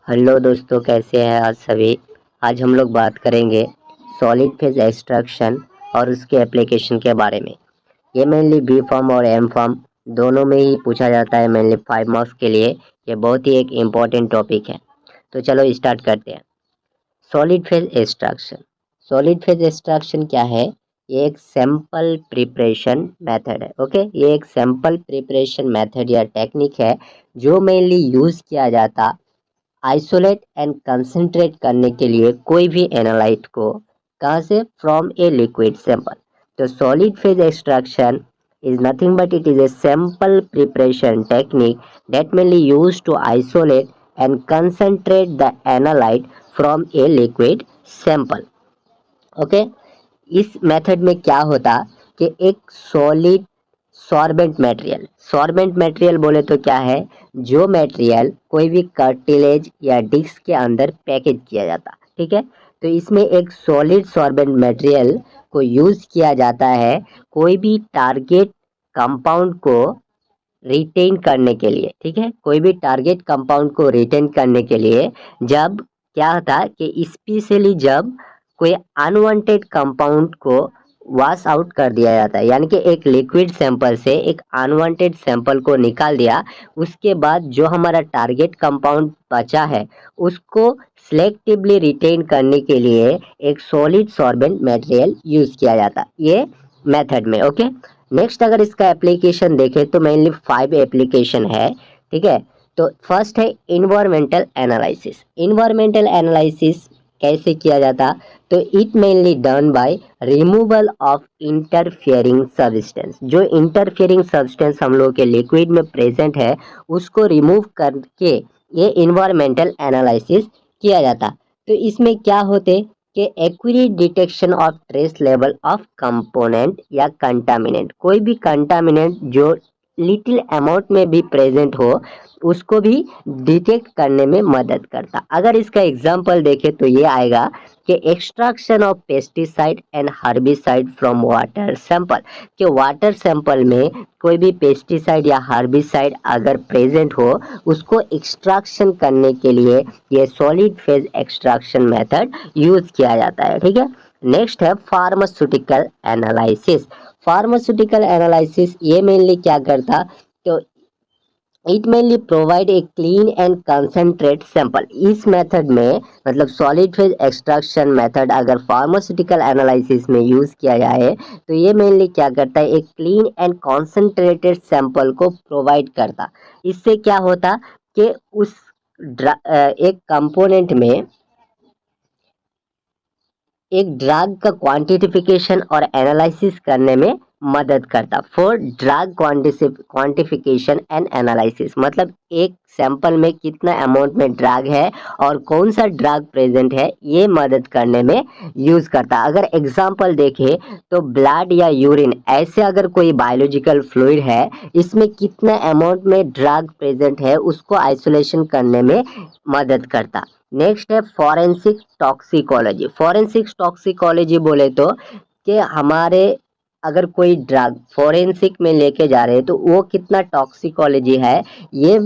Hello दोस्तों, कैसे हैं आज सभी। आज हम लोग बात करेंगे सॉलिड फेज एक्सट्रैक्शन और उसके एप्लीकेशन के बारे में। ये मेनली बी फॉर्म और एम फॉर्म दोनों में ही पूछा जाता है, मेनली 5 मार्क्स के लिए। ये बहुत ही एक इम्पोर्टेंट टॉपिक है। तो चलो स्टार्ट करते हैं। Solid phase extraction. Solid phase extraction क्या है? ये एक सैंपल प्रिपरेशन मेथड है। ओके, ये एक सैंपल प्रिपरेशन मेथड या टेक्निक है जो मेनली यूज किया जाता आइसोलेट एंड कंसंट्रेट करने के लिए कोई भी एनालाइट को। कहाँ से? From a liquid sample. तो solid phase extraction is nothing but it is a sample preparation technique that mainly used to isolate and concentrate the analyte from a liquid sample. Okay, इस method में क्या होता कि एक solid sorbent material बोले तो क्या है? जो मटेरियल कोई भी कार्टिलेज या डिस्क के अंदर पैकेज किया जाता, ठीक है। तो इसमें एक सॉलिड सॉर्बेंट मटेरियल को यूज किया जाता है कोई भी टारगेट कंपाउंड को रिटेन करने के लिए, ठीक है। कोई भी टारगेट कंपाउंड को रिटेन करने के लिए जब क्या होता कि स्पेशली जब कोई अनवांटेड कंपाउंड को वॉश आउट कर दिया जाता है, यानी कि एक लिक्विड सैंपल से एक अनवांटेड सैंपल को निकाल दिया, उसके बाद जो हमारा टारगेट कंपाउंड बचा है उसको सिलेक्टिवली रिटेन करने के लिए एक सॉलिड सॉर्बेंट मटेरियल यूज किया जाता ये मेथड में। ओके, नेक्स्ट अगर इसका एप्लीकेशन देखें तो मेनली 5 एप्लीकेशन है, ठीक है। तो फर्स्ट है इन्वायरमेंटल एनालिसिस। इन्वायरमेंटल एनालिसिस कैसे किया जाता? तो it mainly done by removal of interfering substance. जो इंटरफियरिंग सब्सटेंस हम लोग के लिक्विड में प्रेजेंट है उसको रिमूव करके ये इन्वायरमेंटल एनालिसिस किया जाता। तो इसमें क्या होते कि accurate detection of trace level of component या कंटामिनेंट। कोई भी कंटामिनेंट जो लिटिल अमाउंट में भी प्रेजेंट हो उसको भी डिटेक्ट करने में मदद करता। अगर इसका एग्जांपल देखें तो ये आएगा कि extraction of pesticide and herbicide from water sample. कि वाटर सैंपल में कोई भी पेस्टिसाइड या हर्बिसाइड अगर प्रेजेंट हो उसको एक्सट्रैक्शन करने के लिए ये solid phase extraction method use किया जाता है, ठीक है। नेक्स्ट है फार्मास्यूटिकल एनालिसिस। फार्मास्यूटिकल एनालिसिस ये मेनली क्या करता? तो it mainly provide a clean and concentrate sample. इस मेथड में मतलब सॉलिड फेज एक्सट्रैक्शन मेथड अगर फार्मास्यूटिकल एनालिसिस में यूज किया जाए तो ये मेनली क्या करता है? एक क्लीन एंड कॉन्सेंट्रेटेड सैंपल को प्रोवाइड करता। इससे क्या होता कि उस एक कंपोनेंट में एक ड्रग का क्वांटिफिकेशन और एनालिसिस करने में मदद करता। For drug quantification and analysis मतलब एक सैंपल में कितना अमाउंट में ड्रग है और कौन सा ड्रग प्रेजेंट है ये मदद करने में यूज करता। अगर एग्जांपल देखें तो ब्लड या यूरिन ऐसे अगर कोई बायोलॉजिकल फ्लूइड है इसमें कितना अमाउंट में ड्रग प्रेजेंट है उसको आइसोलेशन करने में मदद करता। नेक्स्ट है फॉरेंसिक टॉक्सिकोलॉजी। फॉरेंसिक टॉक्सिकोलॉजी बोले तो कि हमारे अगर कोई ड्रग फॉरेंसिक में लेके जा रहे हैं तो वो कितना टॉक्सिकोलॉजी है ये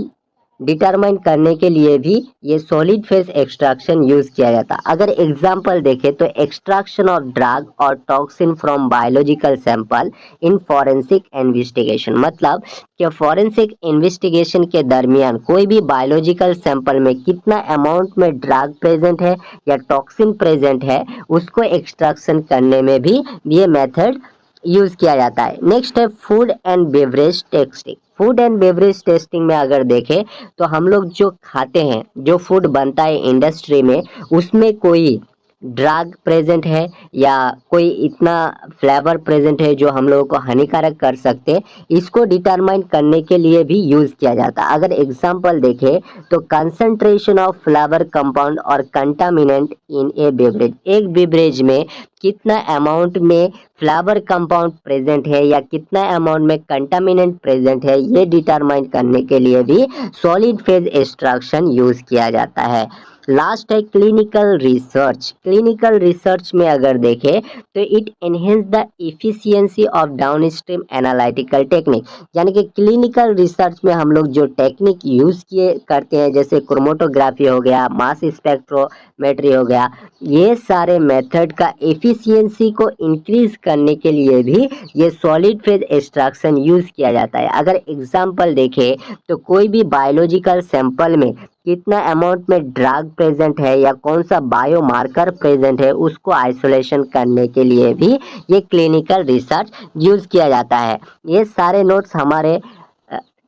डिटरमाइन करने के लिए भी ये सॉलिड फेज एक्सट्रैक्शन यूज किया जाता। अगर एग्जांपल देखें तो एक्सट्रैक्शन ऑफ ड्रग और toxin from biological sample in forensic investigation मतलब कि फॉरेंसिक इन्वेस्टिगेशन के दरमियान कोई भी बायोलॉजिकल सैंपल में कितना अमाउंट में ड्रग प्रेजेंट है या टॉक्सिन प्रेजेंट है उसको एक्सट्रैक्शन करने में भी ये मेथड यूज किया जाता है। नेक्स्ट है food and beverage testing. Food and beverage testing में अगर देखें तो हम लोग जो खाते हैं जो फूड बनता है इंडस्ट्री में उसमें कोई ड्रग प्रेजेंट है या कोई इतना फ्लेवर प्रेजेंट है जो हम लोगों को हानिकारक कर सकते हैं, इसको डिटरमाइन करने के लिए भी यूज किया जाता है। अगर एग्जांपल देखें तो कंसंट्रेशन ऑफ फ्लेवर कंपाउंड और कंटामिनेंट इन ए बेवरेज। एक बेवरेज में कितना अमाउंट में फ्लेवर कंपाउंड प्रेजेंट है या कितना अमाउंट में कंटामिनेंट प्रेजेंट है ये डिटरमाइन करने के लिए भी सॉलिड फेज एक्सट्रैक्शन यूज किया जाता है। लास्ट है क्लिनिकल रिसर्च। क्लिनिकल रिसर्च में अगर देखें तो it enhance the efficiency of downstream analytical technique, यानी कि क्लिनिकल रिसर्च में हम लोग जो टेक्निक यूज किए करते हैं जैसे क्रोमेटोग्राफी हो गया, मास स्पेक्ट्रोमेट्री हो गया, ये सारे मेथड का एफिशिएंसी को इंक्रीज करने के लिए भी ये सॉलिड फेज एक्सट्रैक्शन यूज किया जाता है। अगर एग्जांपल देखें तो कोई भी बायोलॉजिकल सैंपल में कितना अमाउंट में ड्रग प्रेजेंट है या कौन सा बायोमार्कर प्रेजेंट है उसको आइसोलेशन करने के लिए भी ये क्लिनिकल रिसर्च यूज किया जाता है। ये सारे नोट्स हमारे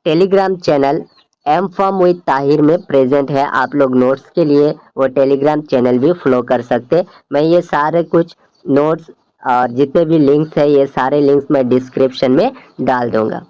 Telegram channel M form with Tahir में प्रेजेंट है। आप लोग नोट्स के लिए वो टेलीग्राम चैनल भी फॉलो कर सकते। मैं ये सारे कुछ नोट्स और जितने भी लिंक्स है ये सारे लिंक्स मैं डिस्क्रिप्शन में डाल दूंगा।